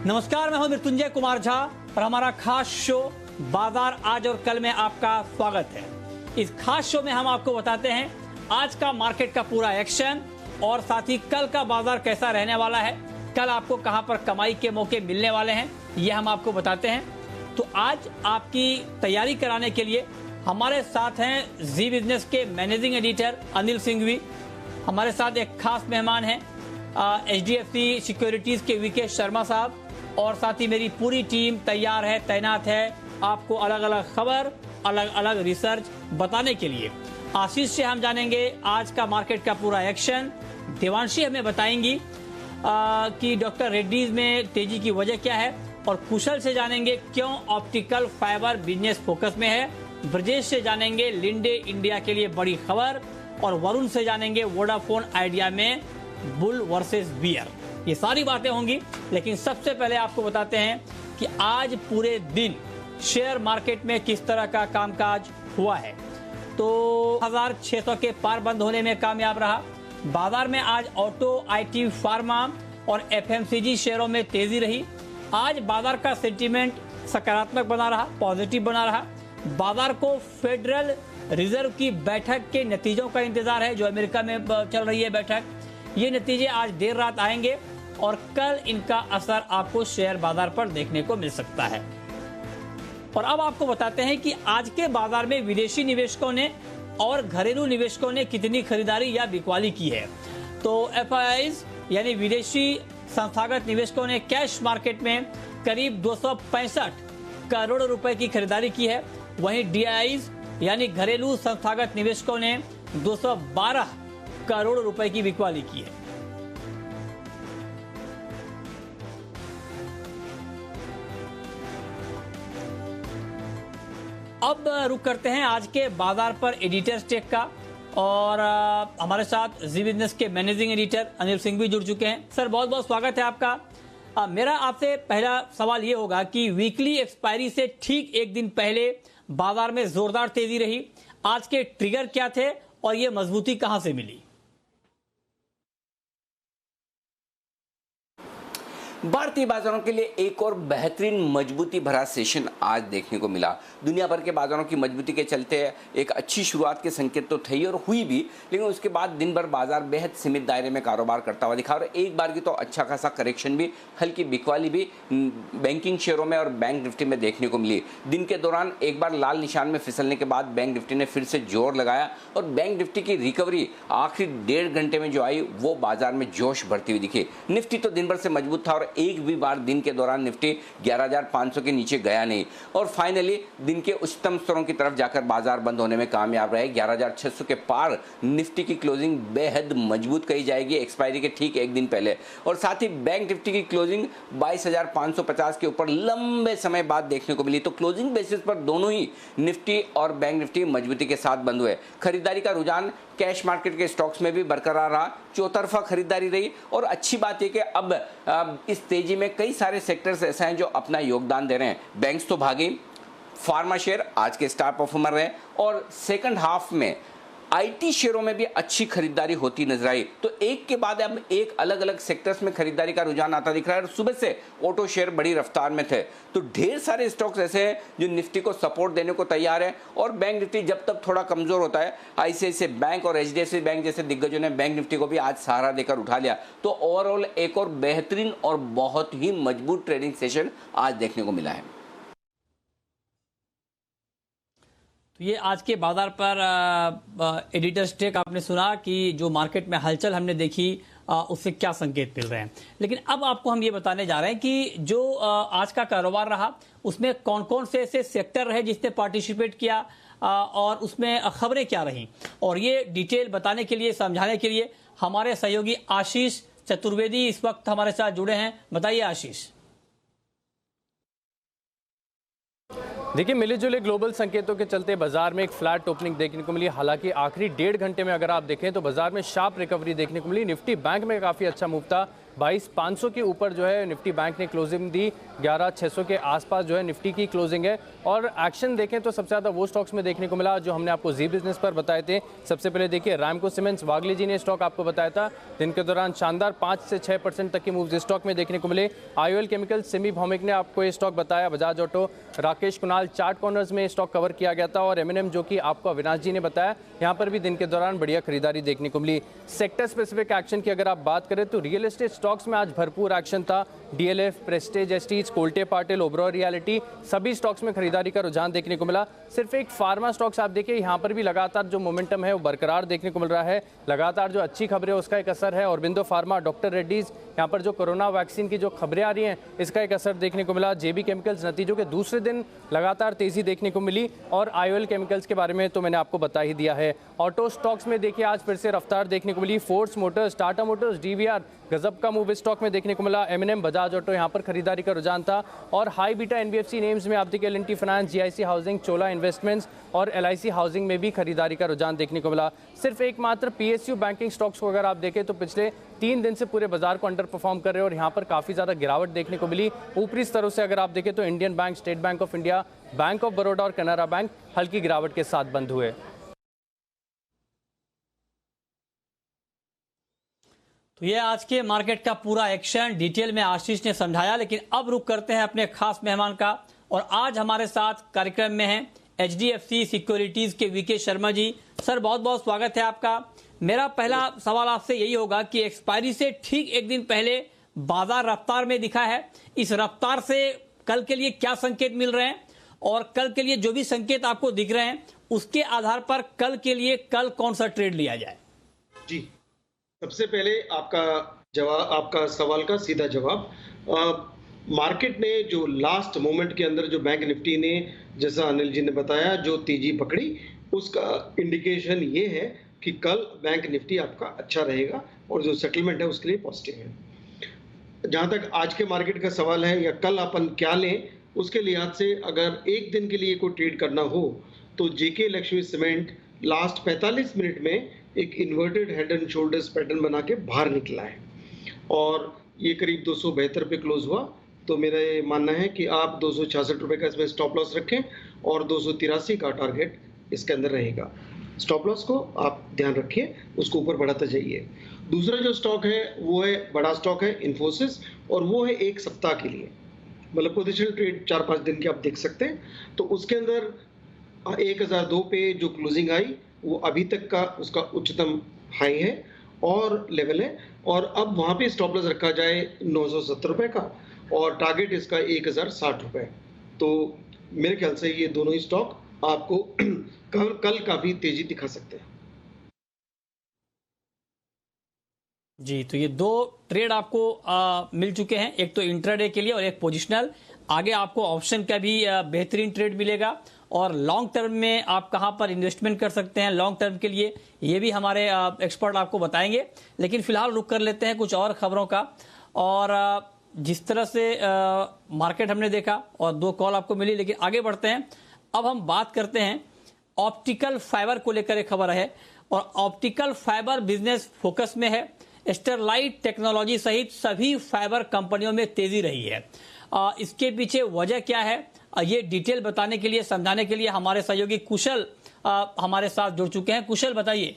नमस्कार, मैं हूं मृत्युंजय कुमार झा और हमारा खास शो बाजार आज और कल में आपका स्वागत है। इस खास शो में हम आपको बताते हैं आज का मार्केट का पूरा एक्शन और साथ ही कल का बाजार कैसा रहने वाला है, कल आपको कहां पर कमाई के मौके मिलने वाले हैं, ये हम आपको बताते हैं। तो आज आपकी तैयारी कराने के लिए हमारे साथ हैं जी बिजनेस के मैनेजिंग एडिटर अनिल सिंघवी। हमारे साथ एक खास मेहमान हैं HDFC सिक्योरिटीज के वीके शर्मा साहब, और साथ ही मेरी पूरी टीम तैयार है, तैनात है आपको अलग अलग खबर, अलग अलग रिसर्च बताने के लिए। आशीष से हम जानेंगे आज का मार्केट का पूरा एक्शन। देवांशी हमें बताएंगी कि डॉक्टर रेड्डीज में तेजी की वजह क्या है, और कुशल से जानेंगे क्यों ऑप्टिकल फाइबर बिजनेस फोकस में है। ब्रजेश से जानेंगे लिंडे इंडिया के लिए बड़ी खबर, और वरुण से जानेंगे वोडाफोन आइडिया में बुल वर्सेस बियर। ये सारी बातें होंगी, लेकिन सबसे पहले आपको बताते हैं कि आज पूरे दिन शेयर मार्केट में किस तरह का कामकाज हुआ है। तो 1600 के पार बंद होने में कामयाब रहा। बाजार में आज ऑटो, IT, फार्मा और FMCG शेयरों में तेजी रही। आज बाजार का सेंटीमेंट सकारात्मक बना रहा, पॉजिटिव बना रहा। बाजार को फेडरल रिजर्व की बैठक के नतीजों का इंतजार है, जो अमेरिका में चल रही है बैठक। ये नतीजे आज देर रात आएंगे और कल इनका असर आपको शेयर बाजार पर देखने को मिल सकता है। और अब आपको बताते हैं कि आज के बाजार में विदेशी निवेशकों ने और घरेलू निवेशकों ने कितनी खरीदारी या बिकवाली की है। तो FIIs यानी विदेशी संस्थागत निवेशकों ने कैश मार्केट में करीब 265 करोड़ रुपए की खरीदारी की है। वहीं DIIs यानी घरेलू संस्थागत निवेशकों ने 212 करोड़ रुपए की बिकवाली की है। अब रुक करते हैं आज के बाजार पर एडिटर स्टेक का, और हमारे साथ जी बिजनेस के मैनेजिंग एडिटर अनिल सिंघवी जुड़ चुके हैं। सर, बहुत बहुत स्वागत है आपका। मेरा आपसे पहला सवाल ये होगा कि वीकली एक्सपायरी से ठीक एक दिन पहले बाजार में जोरदार तेजी रही। आज के ट्रिगर क्या थे और ये मजबूती कहां से मिली? भारतीय बाजारों के लिए एक और बेहतरीन मजबूती भरा सेशन आज देखने को मिला। दुनिया भर के बाजारों की मजबूती के चलते एक अच्छी शुरुआत के संकेत तो थे और हुई भी, लेकिन उसके बाद दिन भर बाजार बेहद सीमित दायरे में कारोबार करता हुआ दिखा, और एक बार की तो अच्छा खासा करेक्शन भी, हल्की बिकवाली भी बैंकिंग शेयरों में और बैंक निफ्टी में देखने को मिली। दिन के दौरान एक बार लाल निशान में फिसलने के बाद बैंक निफ्टी ने फिर से जोर लगाया, और बैंक निफ्टी की रिकवरी आखिरी 1.5 घंटे में जो आई वो बाजार में जोश भरती हुई दिखी। निफ्टी तो दिन भर से मजबूत था और एक भी बार दिन के दौरान निफ्टी 11,500 के नीचे गया नहीं, और फाइनली दिन के उच्चतम स्तरों की तरफ जाकर बाजार बंद होने में कामयाब रहे। 11,600 के पार निफ्टी की क्लोजिंग बेहद मजबूत कही जाएगी एक्सपायरी के ठीक एक दिन पहले, और साथ ही बैंक निफ्टी की क्लोजिंग 22,550 के ऊपर लंबे समय बाद देखने को मिली। तो क्लोजिंग बेसिस पर दोनों ही निफ्टी और बैंक निफ्टी मजबूती के साथ बंद हुए। खरीदारी का रुझान कैश मार्केट के स्टॉक्स में भी बरकरार रहा, चौतरफा खरीदारी रही, और अच्छी बात यह कि अब इस तेजी में कई सारे सेक्टर्स ऐसे हैं जो अपना योगदान दे रहे हैं। बैंक्स तो भागी, फार्मा शेयर आज के स्टार परफॉर्मर रहे, और सेकंड हाफ में IT शेयरों में भी अच्छी खरीदारी होती नजर आई। तो एक के बाद अब एक अलग अलग सेक्टर्स में खरीदारी का रुझान आता दिख रहा है, और सुबह से ऑटो शेयर बड़ी रफ्तार में थे। तो ढेर सारे स्टॉक्स ऐसे हैं जो निफ्टी को सपोर्ट देने को तैयार है, और बैंक निफ्टी जब तक थोड़ा कमजोर होता है, ICICI बैंक और HDFC बैंक जैसे दिग्गजों ने बैंक निफ्टी को भी आज सहारा देकर उठा लिया। तो ओवरऑल एक और बेहतरीन और बहुत ही मजबूत ट्रेडिंग सेशन आज देखने को मिला है। तो ये आज के बाजार पर एडिटर स्टेक आपने सुना कि जो मार्केट में हलचल हमने देखी उससे क्या संकेत मिल रहे हैं। लेकिन अब आपको हम ये बताने जा रहे हैं कि जो आज का कारोबार रहा उसमें कौन कौन से ऐसे सेक्टर रहे जिसने पार्टिसिपेट किया, और उसमें खबरें क्या रहीं, और ये डिटेल बताने के लिए, समझाने के लिए हमारे सहयोगी आशीष चतुर्वेदी इस वक्त हमारे साथ जुड़े हैं। बताइए आशीष। देखिए, मिले जुले ग्लोबल संकेतों के चलते बाजार में एक फ्लैट ओपनिंग देखने को मिली। हालांकि आखिरी 1.5 घंटे में अगर आप देखें तो बाजार में शार्प रिकवरी देखने को मिली। निफ्टी बैंक में काफ़ी अच्छा मूव था, 22,500 के ऊपर जो है निफ्टी बैंक ने क्लोजिंग दी। 11,600 के आसपास जो है निफ्टी की क्लोजिंग है। और एक्शन देखें तो सबसे ज़्यादा वो स्टॉक्स में देखने को मिला जो हमने आपको जी बिजनेस पर बताए थे। सबसे पहले देखिए रामको सीमेंट्स, वागले जी ने स्टॉक आपको बताया था। दिन के दौरान शानदार 5 से 6% तक की मूव्स इस स्टॉक में देखने को मिले। आईओएल केमिकल, सिमी भौमिक ने आपको ये स्टॉक बताया। Bajaj auto, Rakesh Kunal, chart corners में स्टॉक कवर किया गया था। और एमएनएम जो कि आपको अविनाश जी ने बताया, यहाँ पर भी दिन के दौरान बढ़िया खरीदारी देखने को मिली। सेक्टर स्पेसिफिक एक्शन की अगर आप बात करें तो रियल एस्टेट स्टॉक्स में आज भरपूर एक्शन था। DLF, prestige estates, Kolte Patil, Oberoi realty, सभी स्टॉक्स में खरीदारी का रुझान देखने को मिला। सिर्फ एक फार्मा स्टॉक्स आप देखिए, यहाँ पर भी लगातार जो मोमेंटम है वो बरकरार देखने को मिल रहा है। लगातार जो अच्छी खबरें उसका एक असर है। ऑरबिंदो फार्मा, डॉक्टर रेड्डीज, यहाँ पर जो कोरोना वैक्सीन की जो खबरें आ रही हैं इसका एक असर देखने को मिला। जेबी केमिकल्स, नतीजों के दूसरे दिन लगातार तेजी देखने को मिली। और आईओएल केमिकल्स के बारे में तो मैंने आपको बता ही दिया है। ऑटो स्टॉक्स में देखिए आज फिर से रफ्तार देखने को मिली। Force motors, Tata motors, DVR, गजब का मूव इस स्टॉक में देखने को मिला। एमएनएम, बजाज ऑटो, यहाँ पर खरीदारी का रुझान था। और हाई बीटा एनबीएफसी नेम्स में आप देखिए एल&टी फाइनेंस, जीआईसी हाउसिंग, चोला इन्वेस्टमेंट्स और एलआईसी हाउसिंग में भी खरीदारी का रुझान देखने को मिला। सिर्फ एकमात्र पीएसयू बैंकिंग स्टॉक्स को अगर आप देखें तो पिछले 3 दिन से पूरे बाजार को अंडर परफॉर्म कर रहे हैं और यहाँ पर काफ़ी ज़्यादा गिरावट देखने को मिली। ऊपरी स्तरों से अगर आप देखें तो Indian bank, state bank of India, bank of Baroda और कनारा बैंक हल्की गिरावट के साथ बंद हुए। तो ये आज के मार्केट का पूरा एक्शन डिटेल में आशीष ने समझाया। लेकिन अब रुक करते हैं अपने खास मेहमान का। और आज हमारे साथ कार्यक्रम में हैं एचडीएफसी सिक्योरिटीज के वीके शर्मा जी। सर, बहुत बहुत स्वागत है आपका। मेरा पहला सवाल आपसे यही होगा कि एक्सपायरी से ठीक एक दिन पहले बाजार रफ्तार में दिखा है। इस रफ्तार से कल के लिए क्या संकेत मिल रहे हैं, और कल के लिए जो भी संकेत आपको दिख रहे हैं उसके आधार पर कल के लिए कल कौन सा ट्रेड लिया जाए? जी, सबसे पहले आपका सवाल का सीधा जवाब। मार्केट ने जो लास्ट मोमेंट के अंदर जो बैंक निफ्टी ने, जैसा अनिल जी ने बताया, जो तेजी पकड़ी, उसका इंडिकेशन ये है कि कल बैंक निफ्टी आपका अच्छा रहेगा और जो सेटलमेंट है उसके लिए पॉजिटिव है। जहां तक आज के मार्केट का सवाल है या कल अपन क्या लें, उसके लिहाज से अगर एक दिन के लिए कोई ट्रेड करना हो तो जेके लक्ष्मी सीमेंट लास्ट 45 मिनट में एक inverted head and shoulders pattern बना के बाहर निकला है और ये करीब 272 पे क्लोज हुआ। तो मेरा ये मानना है कि आप 266 रुपए का इसमें स्टॉप लॉस रखें और 283 का टारगेट इसके अंदर रहेगा। स्टॉप लॉस को आप ध्यान रखिए, उसको ऊपर बढ़ाते जाइए। दूसरा जो स्टॉक है वो है, बड़ा स्टॉक है इन्फोसिस, और वो है एक सप्ताह के लिए, मतलब पोजिशनल ट्रेड 4-5 दिन की आप देख सकते हैं। तो उसके अंदर 1002 पे जो क्लोजिंग आई वो अभी तक का उसका उच्चतम हाई है और लेवल है, और अब वहां पे स्टॉप लॉस रखा जाए 970 रुपए का और टारगेट इसका 1060 रुपए। तो मेरे ख्याल से ये दोनों ही स्टॉक आपको कल काफी तेजी दिखा सकते हैं। जी, तो ये 2 ट्रेड आपको मिल चुके हैं, एक तो इंट्राडे के लिए और एक पोजिशनल। आगे आपको ऑप्शन का भी बेहतरीन ट्रेड मिलेगा। और लॉन्ग टर्म में आप कहां पर इन्वेस्टमेंट कर सकते हैं लॉन्ग टर्म के लिए, ये भी हमारे एक्सपर्ट आपको बताएंगे। लेकिन फिलहाल रुक कर लेते हैं कुछ और खबरों का। और जिस तरह से मार्केट हमने देखा और 2 कॉल आपको मिली, लेकिन आगे बढ़ते हैं। अब हम बात करते हैं ऑप्टिकल फाइबर को लेकर एक खबर है, और ऑप्टिकल फाइबर बिजनेस फोकस में है। स्टरलाइट टेक्नोलॉजी सहित सभी फाइबर कंपनियों में तेजी रही है। इसके पीछे वजह क्या है, ये डिटेल बताने के लिए, समझाने के लिए हमारे सहयोगी कुशल हमारे साथ जुड़ चुके हैं। कुशल, बताइए।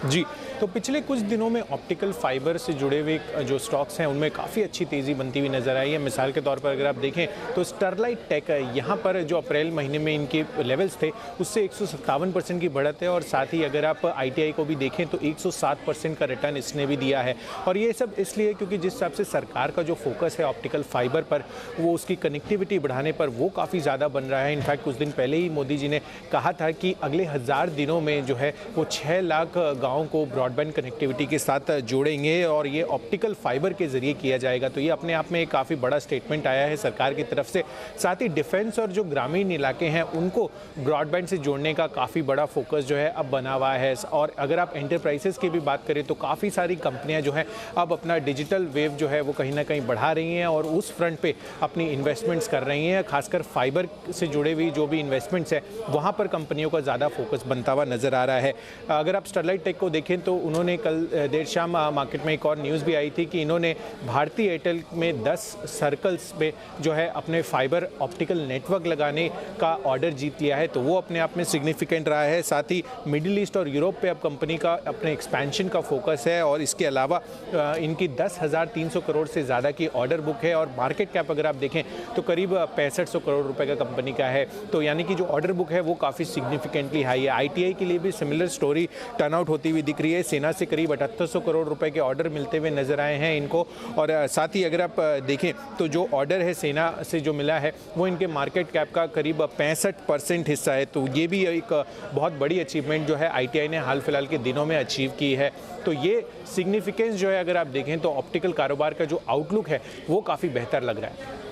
जी, तो पिछले कुछ दिनों में ऑप्टिकल फाइबर से जुड़े हुए जो स्टॉक्स हैं उनमें काफ़ी अच्छी तेज़ी बनती हुई नजर आई है। मिसाल के तौर पर अगर आप देखें तो स्टरलाइट टेक है, यहाँ पर जो अप्रैल महीने में इनके लेवल्स थे उससे 157% की बढ़त है, और साथ ही अगर आप ITI को भी देखें तो 107% का रिटर्न इसने भी दिया है। और ये सब इसलिए क्योंकि जिस हिसाब से सरकार का जो फोकस है ऑप्टिकल फाइबर पर, वो उसकी कनेक्टिविटी बढ़ाने पर, वो काफ़ी ज़्यादा बन रहा है। इनफैक्ट कुछ दिन पहले ही मोदी जी ने कहा था कि अगले 1000 दिनों में जो है वो 6 लाख गाँवों को ब्रॉडबैंड कनेक्टिविटी के साथ जोड़ेंगे और ये ऑप्टिकल फाइबर के जरिए किया जाएगा। तो ये अपने आप में एक काफ़ी बड़ा स्टेटमेंट आया है सरकार की तरफ से। साथ ही डिफेंस और जो ग्रामीण इलाके हैं उनको ब्रॉडबैंड से जोड़ने का काफ़ी बड़ा फोकस जो है अब बना हुआ है। और अगर आप एंटरप्राइजेस की भी बात करें तो काफ़ी सारी कंपनियां जो हैं अब अपना डिजिटल वेव जो है वो कहीं ना कहीं बढ़ा रही हैं और उस फ्रंट पे अपनी इन्वेस्टमेंट्स कर रही हैं। खासकर फाइबर से जुड़े हुई जो भी इन्वेस्टमेंट्स है वहाँ पर कंपनियों का ज़्यादा फोकस बनता हुआ नज़र आ रहा है। अगर आप स्टरलाइट टेक को देखें तो उन्होंने कल देर शाम मार्केट में एक और न्यूज़ भी आई थी कि इन्होंने भारती एयरटेल में 10 सर्कल्स पे जो है अपने फाइबर ऑप्टिकल नेटवर्क लगाने का ऑर्डर जीत लिया है। तो वो अपने आप में सिग्निफिकेंट रहा है। साथ ही मिडिल ईस्ट और यूरोप पे अब कंपनी का अपने एक्सपेंशन का फोकस है और इसके अलावा इनकी 10,300 करोड़ से ज़्यादा की ऑर्डर बुक है और मार्केट कैप अगर आप देखें तो करीब 6500 करोड़ रुपए का कंपनी का है। तो यानी कि जो ऑर्डर बुक है वो काफ़ी सिग्निफिकेंटली हाई है। आईटीआई के लिए भी सिमिलर स्टोरी टर्न आउट होती हुई दिख रही है। सेना से करीब 7800 करोड़ रुपए के ऑर्डर मिलते हुए नजर आए हैं इनको। और साथ ही अगर आप देखें तो जो ऑर्डर है सेना से जो मिला है वो इनके मार्केट कैप का करीब 65% हिस्सा है। तो ये भी एक बहुत बड़ी अचीवमेंट जो है आईटीआई ने हाल फिलहाल के दिनों में अचीव की है। तो ये सिग्निफिकेंस जो है अगर आप देखें तो ऑप्टिकल कारोबार का जो आउटलुक है वो काफ़ी बेहतर लग रहा है।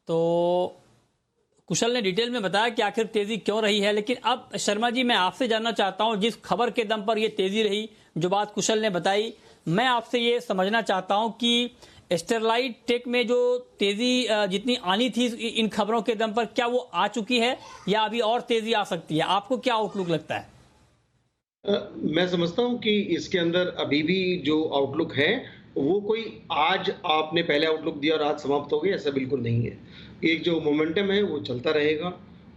तो कुशल ने डिटेल में बताया कि आखिर तेजी क्यों रही है, लेकिन अब शर्मा जी मैं आपसे जानना चाहता हूं जिस खबर के दम पर ये तेजी रही, जो बात कुशल ने बताई, मैं आपसे ये समझना चाहता हूं कि स्टरलाइट टेक में जो तेजी जितनी आनी थी इन खबरों के दम पर, क्या वो आ चुकी है या अभी और तेजी आ सकती है? आपको क्या आउटलुक लगता है? मैं समझता हूं कि इसके अंदर अभी भी जो आउटलुक है वो कोई आज आपने पहले आउटलुक दिया और आज समाप्त हो गया, ऐसा बिल्कुल नहीं है। एक जो मोमेंटम है वो चलता रहेगा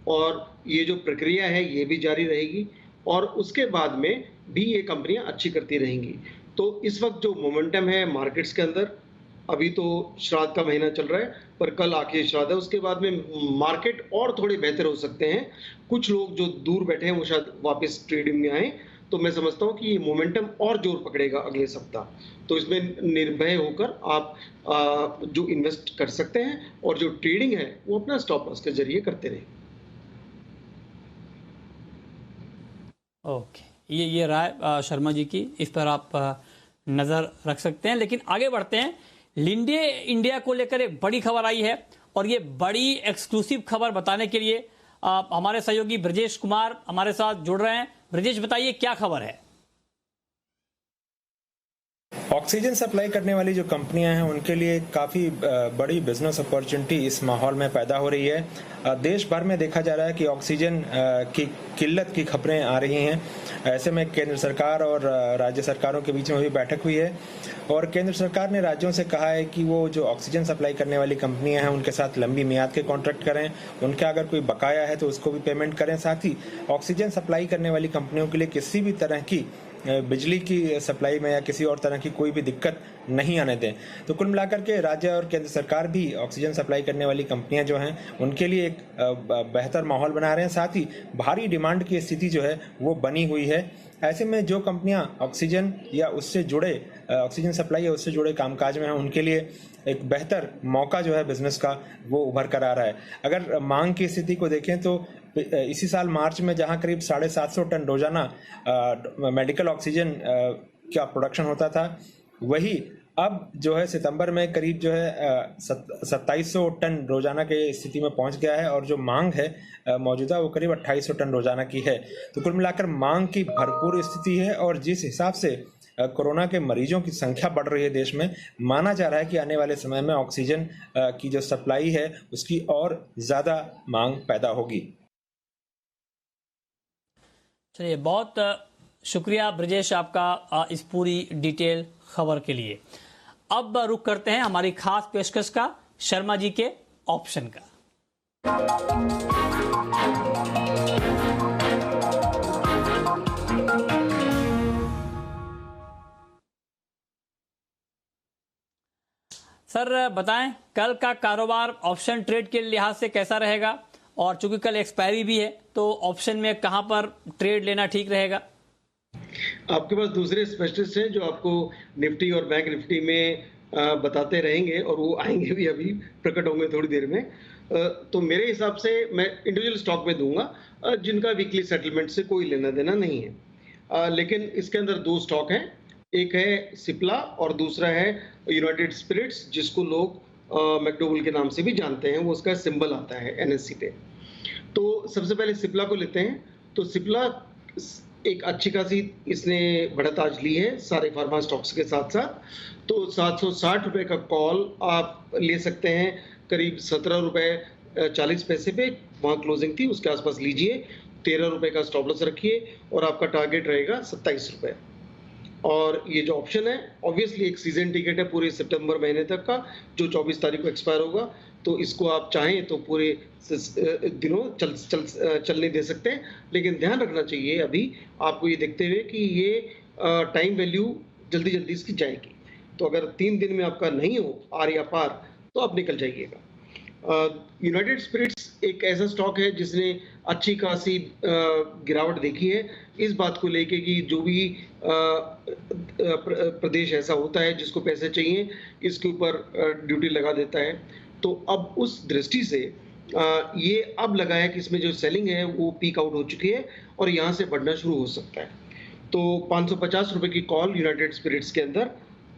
और ये जो प्रक्रिया है ये भी जारी रहेगी और उसके बाद में भी ये कंपनियां अच्छी करती रहेंगी। तो इस वक्त जो मोमेंटम है मार्केट्स के अंदर, अभी तो श्राद्ध का महीना चल रहा है पर कल आखिरी श्राद्ध है, उसके बाद में मार्केट और थोड़े बेहतर हो सकते हैं। कुछ लोग जो दूर बैठे हैं वो शायद वापस ट्रेडिंग में आए। तो मैं समझता हूं कि ये मोमेंटम और जोर पकड़ेगा अगले सप्ताह। तो इसमें निर्भय होकर आप जो इन्वेस्ट कर सकते हैं और जो ट्रेडिंग है वो अपना स्टॉप लॉस के जरिए करते रहें। ओके, ये राय शर्मा जी की, इस पर आप नजर रख सकते हैं। लेकिन आगे बढ़ते हैं। लिंडे इंडिया को लेकर एक बड़ी खबर आई है और ये बड़ी एक्सक्लूसिव खबर बताने के लिए हमारे सहयोगी ब्रजेश कुमार हमारे साथ जुड़ रहे हैं। ब्रजेश, बताइए क्या खबर है? ऑक्सीजन सप्लाई करने वाली जो कंपनियां हैं उनके लिए काफ़ी बड़ी बिजनेस अपॉर्चुनिटी इस माहौल में पैदा हो रही है। देश भर में देखा जा रहा है कि ऑक्सीजन की किल्लत की खबरें आ रही हैं। ऐसे में केंद्र सरकार और राज्य सरकारों के बीच में भी बैठक हुई है और केंद्र सरकार ने राज्यों से कहा है कि वो जो ऑक्सीजन सप्लाई करने वाली कंपनियां हैं उनके साथ लंबी मियाद के कॉन्ट्रैक्ट करें, उनका अगर कोई बकाया है तो उसको भी पेमेंट करें। साथ ही ऑक्सीजन सप्लाई करने वाली कंपनियों के लिए किसी भी तरह की बिजली की सप्लाई में या किसी और तरह की कोई भी दिक्कत नहीं आने दें। तो कुल मिलाकर के राज्य और केंद्र सरकार भी ऑक्सीजन सप्लाई करने वाली कंपनियां जो हैं उनके लिए एक बेहतर माहौल बना रहे हैं। साथ ही भारी डिमांड की स्थिति जो है वो बनी हुई है। ऐसे में जो कंपनियां ऑक्सीजन या उससे जुड़े ऑक्सीजन सप्लाई या उससे जुड़े कामकाज में हैं उनके लिए एक बेहतर मौका जो है बिजनेस का वो उभर कर आ रहा है। अगर मांग की स्थिति को देखें तो इसी साल मार्च में जहां करीब 750 टन रोजाना मेडिकल ऑक्सीजन का प्रोडक्शन होता था, वही अब जो है सितंबर में करीब जो है 2700 टन रोजाना के स्थिति में पहुंच गया है और जो मांग है मौजूदा वो करीब 2800 टन रोजाना की है। तो कुल मिलाकर मांग की भरपूर स्थिति है और जिस हिसाब से कोरोना के मरीजों की संख्या बढ़ रही है देश में, माना जा रहा है कि आने वाले समय में ऑक्सीजन की जो सप्लाई है उसकी और ज्यादा मांग पैदा होगी। चलिए, बहुत शुक्रिया ब्रजेश आपका इस पूरी डिटेल खबर के लिए। अब रुक करते हैं हमारी खास पेशकश का, शर्मा जी के ऑप्शन का। सर बताएं, कल का कारोबार ऑप्शन ट्रेड के लिहाज से कैसा रहेगा? और चूंकि कल एक्सपायरी भी है तो ऑप्शन में कहां पर ट्रेड लेना ठीक रहेगा? आपके पास दूसरे स्पेशलिस्ट हैं जो आपको निफ्टी और बैंक निफ्टी में बताते रहेंगे और वो आएंगे भी, अभी प्रकट होंगे थोड़ी देर में। तो मेरे हिसाब से मैं इंडिविजुअल स्टॉक में दूंगा जिनका वीकली सेटलमेंट से कोई लेना देना नहीं है। लेकिन इसके अंदर दो स्टॉक हैं, एक है सिप्ला और दूसरा है यूनाइटेड स्पिरिट्स, जिसको लोग मैकडोवेल के नाम से भी जानते हैं, वो उसका सिंबल आता है एनएससी पे। तो सबसे पहले सिप्ला को लेते हैं। तो सिप्ला एक अच्छी खासी इसने बढ़त आज ली है सारे फार्मा स्टॉक्स के साथ साथ। तो 760 रुपए का कॉल आप ले सकते हैं, करीब 17 रुपए 40 पैसे पे वहाँ क्लोजिंग थी, उसके आसपास लीजिए। 13 रुपए का स्टॉप लॉस रखिए और आपका टारगेट रहेगा 27 रुपए। और ये जो ऑप्शन है ऑब्वियसली एक सीजन टिकट है पूरे सितंबर महीने तक का, जो 24 तारीख को एक्सपायर होगा। तो इसको आप चाहें तो पूरे दिनों चलने दे सकते हैं, लेकिन ध्यान रखना चाहिए अभी आपको ये देखते हुए कि ये टाइम वैल्यू जल्दी जल्दी इसकी जाएगी। तो अगर 3 दिन में आपका नहीं हो आर या पार तो आप निकल जाइएगा। यूनाइटेड स्पिरिट्स एक ऐसा स्टॉक है जिसने अच्छी खासी गिरावट देखी है, इस बात को लेके कि जो भी प्रदेश ऐसा होता है जिसको पैसे चाहिए इसके ऊपर ड्यूटी लगा देता है। तो अब उस दृष्टि से ये अब लगा है कि इसमें जो सेलिंग है वो पीक आउट हो चुकी है और यहाँ से बढ़ना शुरू हो सकता है। तो 550 रुपए की कॉल यूनाइटेड स्पिरिट्स के अंदर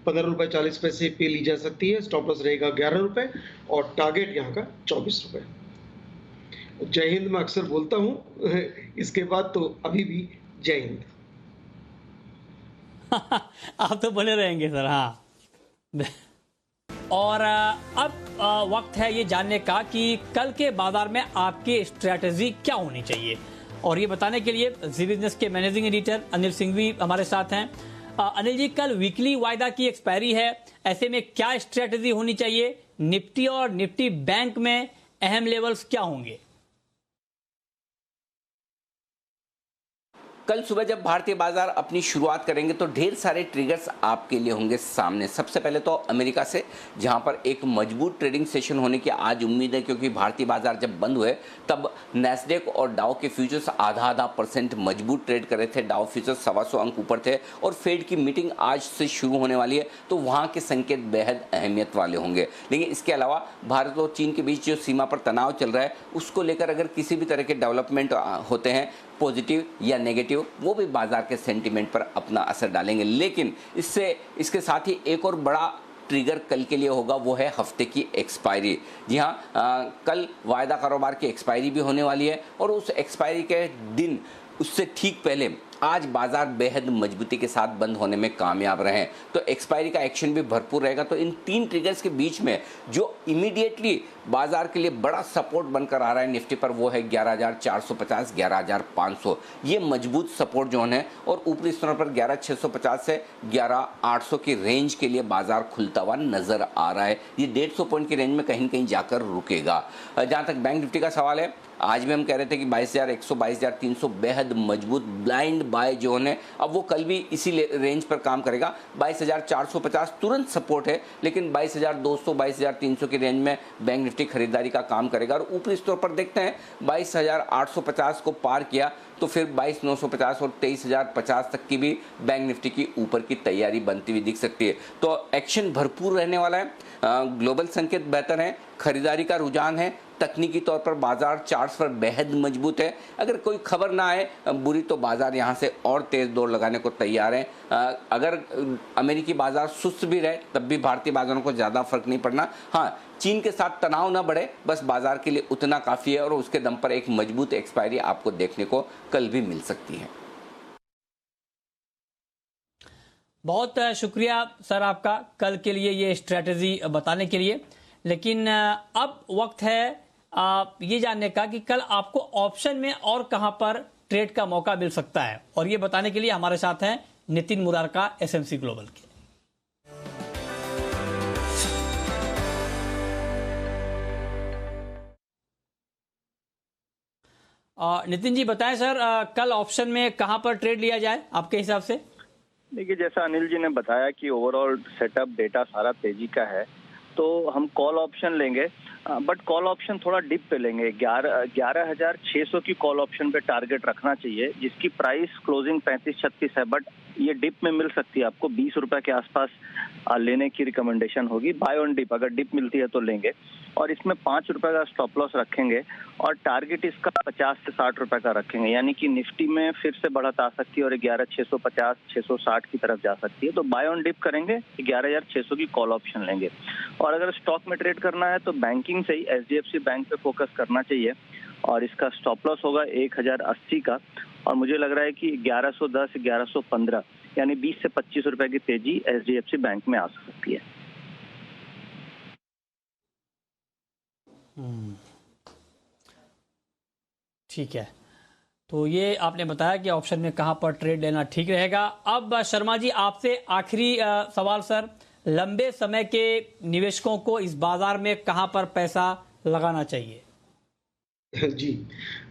15 रुपए 40 पैसे पे ली जा सकती है। स्टॉप लॉस रहेगा 11 रुपए और टारगेट यहाँ का 24 रुपए। जय हिंद मैं अक्सर बोलता हूँ, इसके बाद तो अभी भी जय हिंद। आप तो बने रहेंगे सर। हाँ, और अब वक्त है ये जानने का कि कल के बाजार में आपकी स्ट्रेटजी क्या होनी चाहिए, और ये बताने के लिए जी बिजनेस के मैनेजिंग एडिटर अनिल सिंह भी हमारे साथ हैं। अनिल जी, कल वीकली वायदा की एक्सपायरी है, ऐसे में क्या स्ट्रेटजी होनी चाहिए? निफ्टी और निफ्टी बैंक में अहम लेवल्स क्या होंगे? कल सुबह जब भारतीय बाजार अपनी शुरुआत करेंगे तो ढेर सारे ट्रिगर्स आपके लिए होंगे सामने। सबसे पहले तो अमेरिका से, जहां पर एक मजबूत ट्रेडिंग सेशन होने की आज उम्मीद है, क्योंकि भारतीय बाजार जब बंद हुए तब नैस्डैक और डाउ के फ्यूचर्स आधा % मजबूत ट्रेड कर रहे थे। डाउ फ्यूचर्स 125 अंक ऊपर थे और फेड की मीटिंग आज से शुरू होने वाली है, तो वहां के संकेत बेहद अहमियत वाले होंगे। लेकिन इसके अलावा भारत और चीन के बीच जो सीमा पर तनाव चल रहा है उसको लेकर अगर किसी भी तरह के डेवलपमेंट होते हैं, पॉजिटिव या नेगेटिव, वो भी बाजार के सेंटीमेंट पर अपना असर डालेंगे। लेकिन इसके साथ ही एक और बड़ा ट्रिगर कल के लिए होगा, वो है हफ्ते की एक्सपायरी। जी हाँ, कल वायदा कारोबार की एक्सपायरी भी होने वाली है और उस एक्सपायरी के दिन उससे ठीक पहले आज बाजार बेहद मजबूती के साथ बंद होने में कामयाब रहे, तो एक्सपायरी का एक्शन भी भरपूर रहेगा। तो इन 3 ट्रिगर्स के बीच में जो इमीडिएटली बाजार के लिए बड़ा सपोर्ट बनकर आ रहा है निफ्टी पर, वो है 11,450 11,500। ये मजबूत सपोर्ट जोन है और ऊपरी स्तरों पर 11,650 से 11,800 की रेंज के लिए बाजार खुलता हुआ नजर आ रहा है। ये 150 पॉइंट की रेंज में कहीं कहीं जाकर रुकेगा। जहां तक बैंक निफ्टी का सवाल है, आज भी हम कह रहे थे कि 22,100 22,300 बेहद मजबूत ब्लाइंड बाय जोन है। अब वो कल भी इसी रेंज पर काम करेगा। 22,450 तुरंत सपोर्ट है, लेकिन 22,200 22,300 की रेंज में बैंक निफ्टी खरीदारी का काम करेगा। और ऊपरी स्टोर पर देखते हैं 22,850 को पार किया तो फिर 22,950 और 23,050 तक की भी बैंक निफ्टी की ऊपर की तैयारी बनती हुई दिख सकती है। तो एक्शन भरपूर रहने वाला है। ग्लोबल संकेत बेहतर है, खरीदारी का रुझान है, तकनीकी तौर पर बाजार चार्ट्स पर बेहद मजबूत है। अगर कोई खबर ना आए बुरी तो बाजार यहां से और तेज दौड़ लगाने को तैयार है। अगर अमेरिकी बाजार सुस्त भी रहे तब भी भारतीय बाजारों को ज़्यादा फर्क नहीं पड़ना। हाँ, चीन के साथ तनाव ना बढ़े, बस बाजार के लिए उतना काफ़ी है और उसके दम पर एक मजबूत एक्सपायरी आपको देखने को कल भी मिल सकती है। बहुत शुक्रिया सर आपका कल के लिए ये स्ट्रेटजी बताने के लिए। लेकिन अब वक्त है ये जानने का कि कल आपको ऑप्शन में और कहां पर ट्रेड का मौका मिल सकता है, और ये बताने के लिए हमारे साथ हैं नितिन मुरारका एसएमसी ग्लोबल के। नितिन जी बताएं सर, कल ऑप्शन में कहां पर ट्रेड लिया जाए आपके हिसाब से? देखिए, जैसा अनिल जी ने बताया कि ओवरऑल सेटअप डेटा सारा तेजी का है, तो हम कॉल ऑप्शन लेंगे, बट कॉल ऑप्शन थोड़ा डिप पे लेंगे। 11,600 की कॉल ऑप्शन पे टारगेट रखना चाहिए, जिसकी प्राइस क्लोजिंग 35-36 है, बट ये डिप में मिल सकती है आपको 20 रुपए के आसपास लेने की रिकमेंडेशन होगी। बाय ऑन डिप, अगर डिप मिलती है तो लेंगे। और इसमें 5 रुपए का स्टॉप लॉस रखेंगे और टारगेट इसका 50 से 60 रुपए का रखेंगे, यानी कि निफ्टी में फिर से बढ़त आ सकती है और 11,650 660 की तरफ जा सकती है। तो बाय ऑन डिप करेंगे, 11,600 की कॉल ऑप्शन लेंगे। और अगर स्टॉक में ट्रेड करना है तो बैंकिंग से ही HDFC बैंक पे फोकस करना चाहिए और इसका स्टॉप लॉस होगा 1,080 का। और मुझे लग रहा है कि 1110 1115 यानी 20 से 25 रुपए की तेजी HDFC बैंक में आ सकती है। ठीक है, तो ये आपने बताया कि ऑप्शन में कहां पर ट्रेड लेना ठीक रहेगा। अब शर्मा जी आपसे आखिरी सवाल सर, लंबे समय के निवेशकों को इस बाजार में कहां पर पैसा लगाना चाहिए? जी,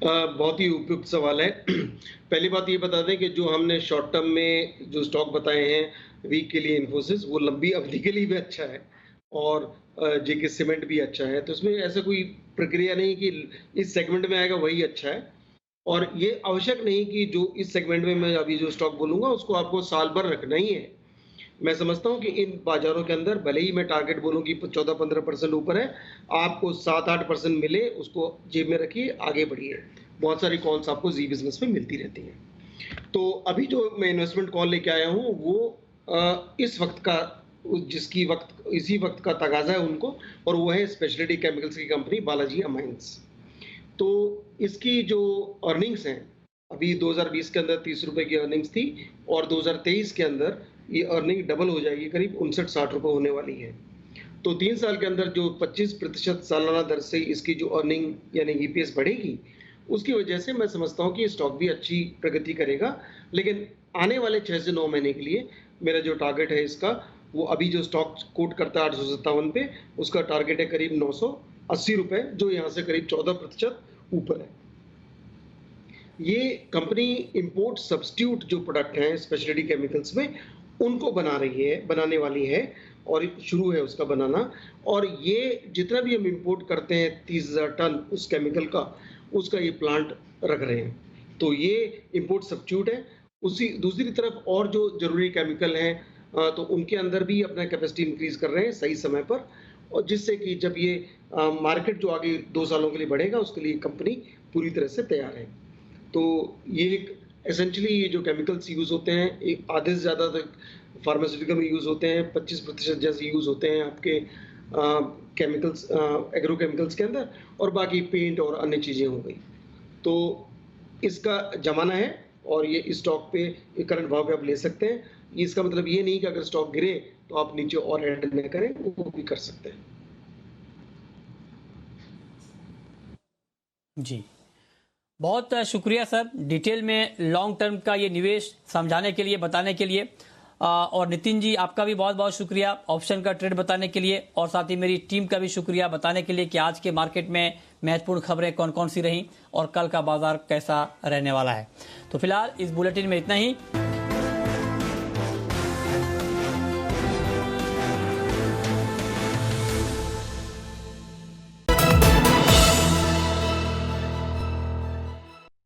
बहुत ही उपयुक्त सवाल है। पहली बात ये बता दें कि जो हमने शॉर्ट टर्म में जो स्टॉक बताए हैं वीक के लिए इन्फोसिस, वो लंबी अवधि के लिए भी अच्छा है और जेके सीमेंट भी अच्छा है। तो इसमें ऐसा कोई प्रक्रिया नहीं कि इस सेगमेंट में आएगा वही अच्छा है, और ये आवश्यक नहीं कि जो इस सेगमेंट में मैं अभी जो स्टॉक बोलूंगा उसको आपको साल भर रखना ही है। मैं समझता हूं कि इन बाजारों के अंदर भले ही मैं टारगेट बोलूं कि 14-15% ऊपर है, आपको 7-8% मिले उसको जेब में रखिए, आगे बढ़िए। बहुत सारी कॉल्स आपको जी बिजनेस में मिलती रहती हैं। तो अभी जो मैं इन्वेस्टमेंट कॉल लेके आया हूं वो इस वक्त का इसी वक्त का तगाजा है उनको, और वो है स्पेशलिटी केमिकल्स की कंपनी बालाजी अमाइंस। तो इसकी जो अर्निंग्स हैं अभी 2020 के अंदर 30 रुपए की अर्निंग्स थी और 2023 के अंदर ये अर्निंग डबल हो जाएगी, करीब 59-60 रुपए होने वाली है। तो 3 साल के अंदर जो 25% सालाना दर से इसकी जो अर्निंग यानी EPS बढ़ेगी, उसकी वजह से मैं समझता हूँ कि स्टॉक भी अच्छी प्रगति करेगा। लेकिन आने वाले 6 से 9 महीने के लिए मेरा जो टारगेट है इसका, वो अभी जो स्टॉक कोट करता है 857 पे, उसका टारगेट है करीब 980 रुपए, जो यहाँ से करीब 14% ऊपर है। ये कंपनी इंपोर्ट सब्स्टिट्यूट जो प्रोडक्ट हैं स्पेशलिटी केमिकल्स में, उनको बनाने वाली है और शुरू है उसका बनाना। और ये जितना भी हम इंपोर्ट करते हैं 30,000 टन उस केमिकल का, उसका ये प्लांट रख रहे हैं। तो ये इंपोर्ट सब्स्टिट्यूट है। उसी दूसरी तरफ और जो जरूरी केमिकल हैं तो उनके अंदर भी अपना कैपेसिटी इंक्रीज कर रहे हैं सही समय पर, और जिससे कि जब ये मार्केट जो आगे 2 सालों के लिए बढ़ेगा उसके लिए कंपनी पूरी तरह से तैयार है। तो ये एक एसेंशियली ये जो केमिकल्स यूज होते हैं, एक आधे से ज़्यादा तक फार्मास्यूटिकल में यूज होते हैं, 25% जैसे यूज होते हैं आपके केमिकल्स एग्रो केमिकल्स के अंदर, और बाकी पेंट और अन्य चीज़ें हो गई। तो इसका जमाना है और ये स्टॉक पे करंट भाव पे आप ले सकते हैं। इसका मतलब ये नहीं कि अगर स्टॉक गिरे तो आप नीचे और ऐड न करें, वो भी कर सकते हैं। जी, बहुत शुक्रिया सर, डिटेल में लॉन्ग टर्म का ये निवेश समझाने के लिए, बताने के लिए। और नितिन जी आपका भी बहुत बहुत शुक्रिया ऑप्शन का ट्रेड बताने के लिए, और साथ ही मेरी टीम का भी शुक्रिया बताने के लिए कि आज के मार्केट में महत्वपूर्ण खबरें कौन कौन सी रहीं और कल का बाजार कैसा रहने वाला है। तो फिलहाल इस बुलेटिन में इतना ही।